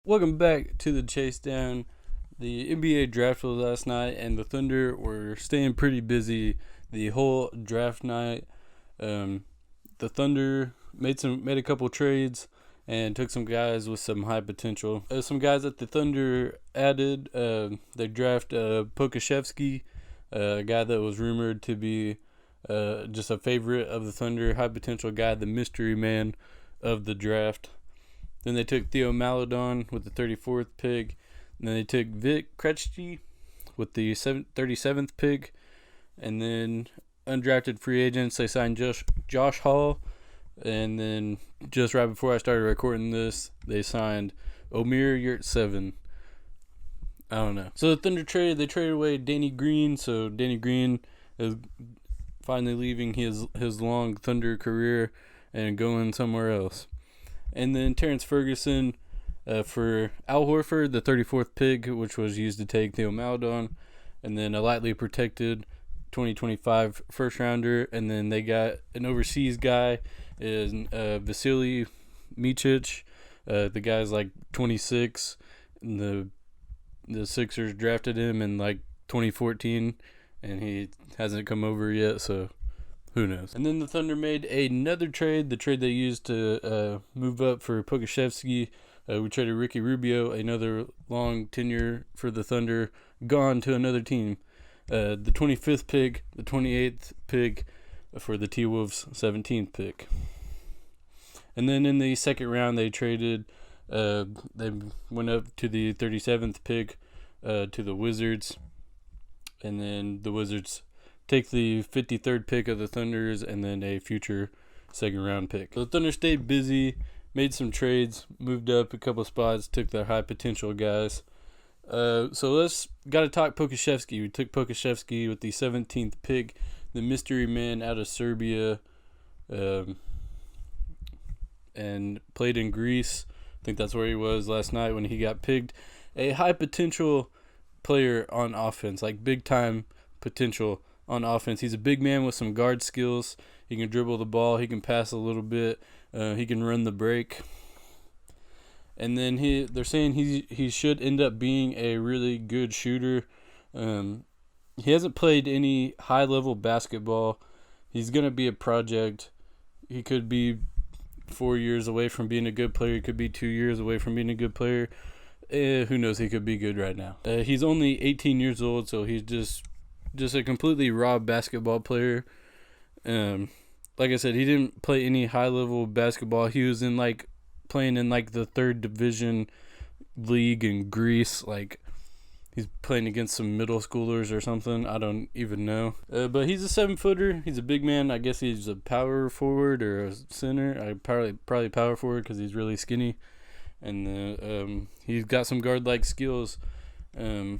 Welcome back to the Chasedown. The NBA draft was last night, and the Thunder were staying pretty busy the whole draft night. The Thunder made a couple trades and took some guys with some high potential. Some guys that the Thunder added, they draft Pokashevsky, a guy that was rumored to be just a favorite of the Thunder, high potential guy, the mystery man of the draft. Then they took Theo Maledon with the 34th pick. And then they took Vic Krejci with the 37th pick. And then undrafted free agents, they signed Josh Hall. And then just right before I started recording this, they signed Omer Yurtseven. I don't know. So the Thunder they traded away Danny Green. So Danny Green is finally leaving his long Thunder career and going somewhere else. And then Terrence Ferguson for Al Horford, the 34th pick, which was used to take Theo Maledon. And then a lightly protected 2025 first rounder. And then they got an overseas guy, is Vasily Micic. The guy's like 26. And the Sixers drafted him in like 2014. And he hasn't come over yet, so who knows? And then the Thunder made another trade, the trade they used to move up for Pokashevsky. We traded Ricky Rubio, another long tenure for the Thunder, gone to another team. The 25th pick, the 28th pick for the T-Wolves' 17th pick. And then in the second round, they traded, they went up to the 37th pick to the Wizards. And then the Wizards take the 53rd pick of the Thunders and then a future second round pick. So the Thunder stayed busy, made some trades, moved up a couple spots, took their high potential guys. So got to talk Pokashevsky. We took Pokashevsky with the 17th pick, the mystery man out of Serbia, and played in Greece. I think that's where he was last night when he got picked. A high potential player on offense, like big time potential on offense. He's a big man with some guard skills. He can dribble the ball. He can pass a little bit. He can run the break. And then they're saying he should end up being a really good shooter. He hasn't played any high-level basketball. He's going to be a project. He could be 4 years away from being a good player. He could be 2 years away from being a good player. Who knows? He could be good right now. He's only 18 years old, so he's just a completely raw basketball player. Like I said, he didn't play any high-level basketball. He was playing in the third division league in Greece. Like, he's playing against some middle schoolers or something. I don't even know. But he's a 7-footer. He's a big man. I guess he's a power forward or a center. Probably power forward because he's really skinny. And he's got some guard-like skills. I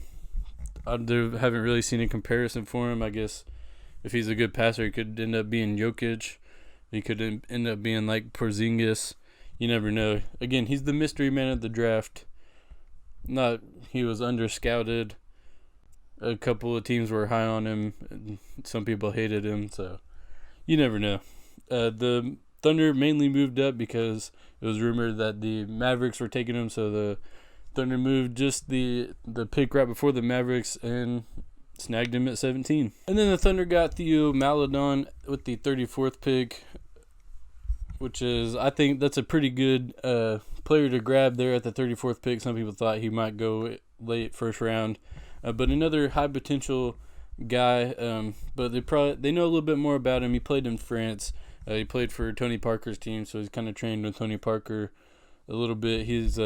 haven't really seen a comparison for him. I guess if he's a good passer, he could end up being Jokic. He could end up being like Porzingis. You never know. Again, he's the mystery man of the draft. He was under-scouted. A couple of teams were high on him. And some people hated him, so you never know. The Thunder mainly moved up because it was rumored that the Mavericks were taking him, so the Thunder moved just the pick right before the Mavericks and snagged him at 17. And then the Thunder got Theo Maledon with the 34th pick, which is, I think that's a pretty good player to grab there at the 34th pick. Some people thought he might go late first round. But another high potential guy, but they know a little bit more about him. He played in France. He played for Tony Parker's team, so he's kind of trained with Tony Parker a little bit. His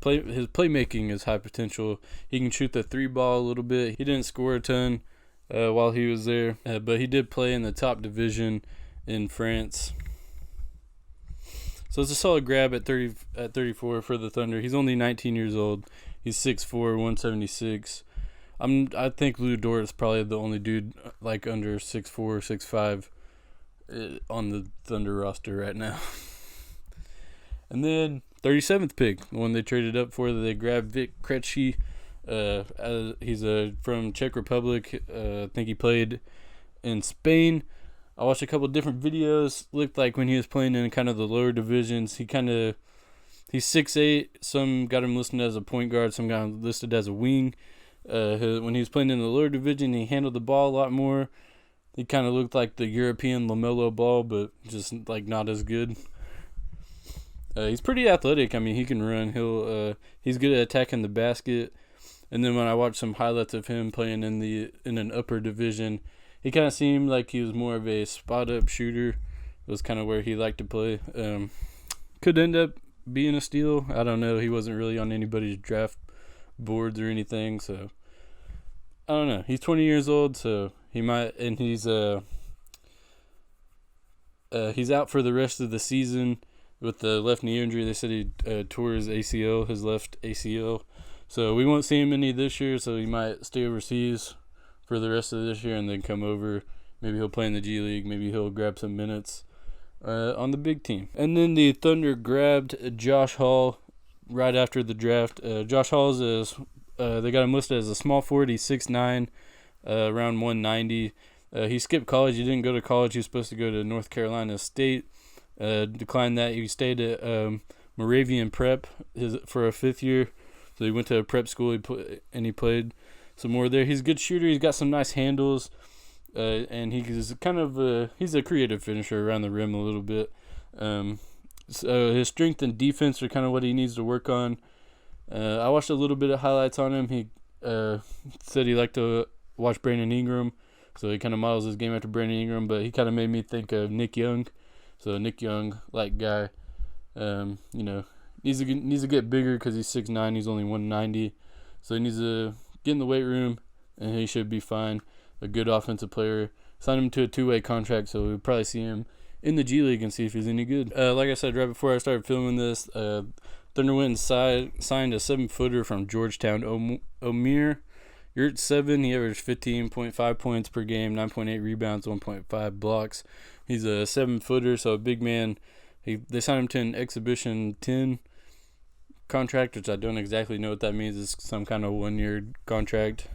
playmaking is high potential. He can shoot the 3-ball a little bit. He didn't score a ton while he was there, but he did play in the top division in France. So it's a solid grab at 34 for the Thunder. He's only 19 years old. He's 6'4", 176. I think Lou Dort is probably the only dude like under 6'4", 6'5", on the Thunder roster right now. And then 37th pick, the one they traded up for, they grabbed Vic Krejci. He's from Czech Republic. I think he played in Spain. I watched a couple different videos. Looked like when he was playing in kind of the lower divisions, he kind of He's 6'8". Some got him listed as a point guard. Some got him listed as a wing. When he was playing in the lower division, he handled the ball a lot more. He kind of looked like the European LaMelo Ball, but just like not as good. He's pretty athletic. I mean, he can run. He's good at attacking the basket. And then when I watched some highlights of him playing in an upper division, he kind of seemed like he was more of a spot up shooter. It was kind of where he liked to play. Could end up being a steal. I don't know. He wasn't really on anybody's draft boards or anything, so I don't know. He's 20 years old, so he might, and he's out for the rest of the season with the left knee injury. They said he tore his ACL, his left ACL. So we won't see him any this year, so he might stay overseas for the rest of this year and then come over. Maybe he'll play in the G League. Maybe he'll grab some minutes on the big team. And then the Thunder grabbed Josh Hall right after the draft. Josh Hall they got him listed as a small forward. He's 6'9", around 190. He skipped college. He didn't go to college. He was supposed to go to North Carolina State. Declined that. He stayed at Moravian Prep for a fifth year. So he went to a prep school. He played some more there. He's a good shooter. He's got some nice handles. And he's he's a creative finisher around the rim a little bit. So his strength and defense are kind of what he needs to work on. I watched a little bit of highlights on him. He said he liked to watch Brandon Ingram, so he kind of models his game after Brandon Ingram. But he kind of made me think of Nick Young. So Nick Young, like guy, needs to get bigger because he's 6'9". He's only 190, so he needs to get in the weight room, and he should be fine. A good offensive player. Signed him to a 2-way contract, so we'll probably see him in the G League and see if he's any good. Like I said right before I started filming this, Thunder went and signed a 7-footer from Georgetown, Omer Yurtseven. He averaged 15.5 points per game, 9.8 rebounds, 1.5 blocks. He's a 7-footer, so a big man. They signed him to an Exhibition 10 contract, which I don't exactly know what that means. It's some kind of 1-year contract.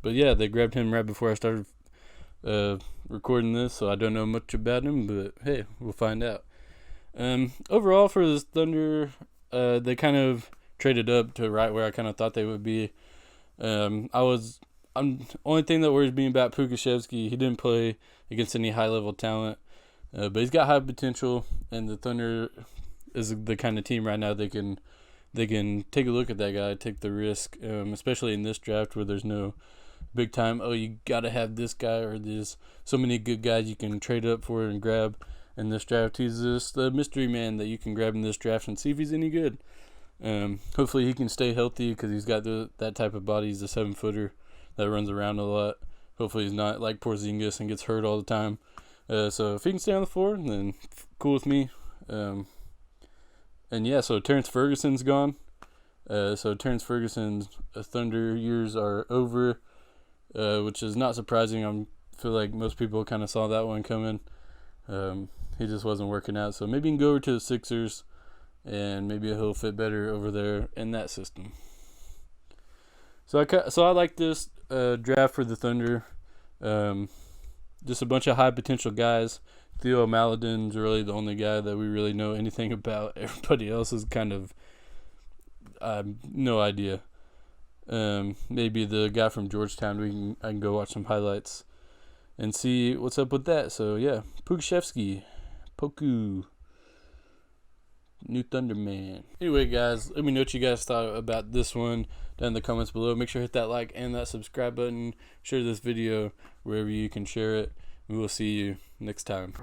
But yeah, they grabbed him right before I started recording this, so I don't know much about him, but hey, we'll find out. Overall, for this Thunder, they kind of traded up to right where I kind of thought they would be. Only thing that worries me about Pukashevsky, he didn't play against any high-level talent, but he's got high potential, and the Thunder is the kind of team right now they can take a look at that guy, take the risk, especially in this draft where there's no big time, you got to have this guy, or there's so many good guys you can trade up for and grab in this draft. He's just the mystery man that you can grab in this draft and see if he's any good. Hopefully he can stay healthy because he's got that type of body. He's a 7-footer that runs around a lot. Hopefully he's not like Porzingis and gets hurt all the time. So if he can stay on the floor, then cool with me. And yeah, so Terrence Ferguson's gone. So Terrence Ferguson's Thunder years are over, which is not surprising. I feel like most people kind of saw that one coming. He just wasn't working out. So maybe he can go over to the Sixers, and maybe he'll fit better over there in that system. So I like this draft for the Thunder. Just a bunch of high potential guys. Theo Maledon's really the only guy that we really know anything about. Everybody else is kind of no idea. Maybe the guy from Georgetown, I can go watch some highlights and see what's up with that. So yeah, Pukashevsky, Poku, new Thunder man. Anyway, guys, let me know what you guys thought about this one down in the comments below. Make sure to hit that like and that subscribe button. Share this video wherever you can share it. We will see you next time.